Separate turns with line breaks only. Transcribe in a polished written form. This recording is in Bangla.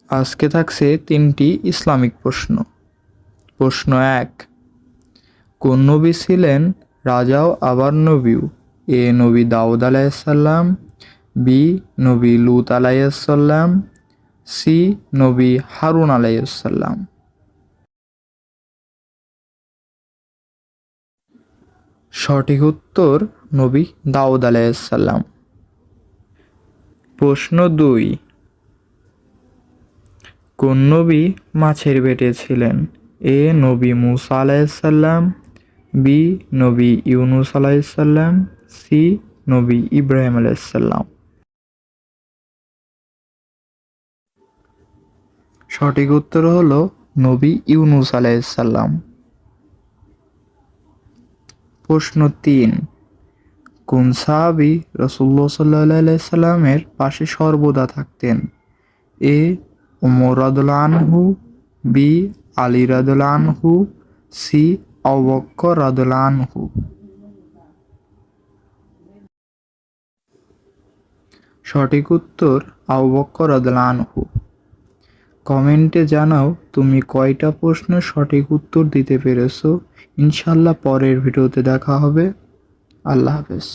আজকে থাকছে 3টি ইসলামিক প্রশ্ন। প্রশ্ন 1, কোন নবী ছিলেন রাজাও আবার নবীও? এ নবী দাউদ আলাইহিসসালাম, বি নবী লূত আলাইহিসসালাম, সি নবী হারুন আলাইহিসসালাম। সঠিক উত্তর নবী দাউদ আলাইহিসসালাম। প্রশ্ন 2, কোন নবী মাছের পেটে ছিলেন? এ নবী মূসা আলাইহিসসালাম, বি নবী ইউনুস আলাইহিসসালাম, সি নবী ইব্রাহিম আলাইহিসসালাম। সঠিক উত্তর হলো নবী ইউনুস আলাইহিসসালাম। প্রশ্ন 3, কোন সাহাবী রাসূলুল্লাহ সাল্লাল্লাহু আলাইহি সাল্লামের পাশে সর্বদা থাকতেন? এ ওমর রাদিয়াল্লাহু আনহু, বি আলী রাদিয়াল্লাহু আনহু, সি আবু বকর রাদিয়াল্লাহু আনহু। সঠিক উত্তর আবু বকর রাদিয়াল্লাহু আনহু। কমেন্টে জানাও তুমি কয়টা প্রশ্নের সঠিক উত্তর দিতে পেরেছো। ইনশাআল্লাহ পরের ভিডিওতে দেখা হবে। আল্লাহ হাফেজ।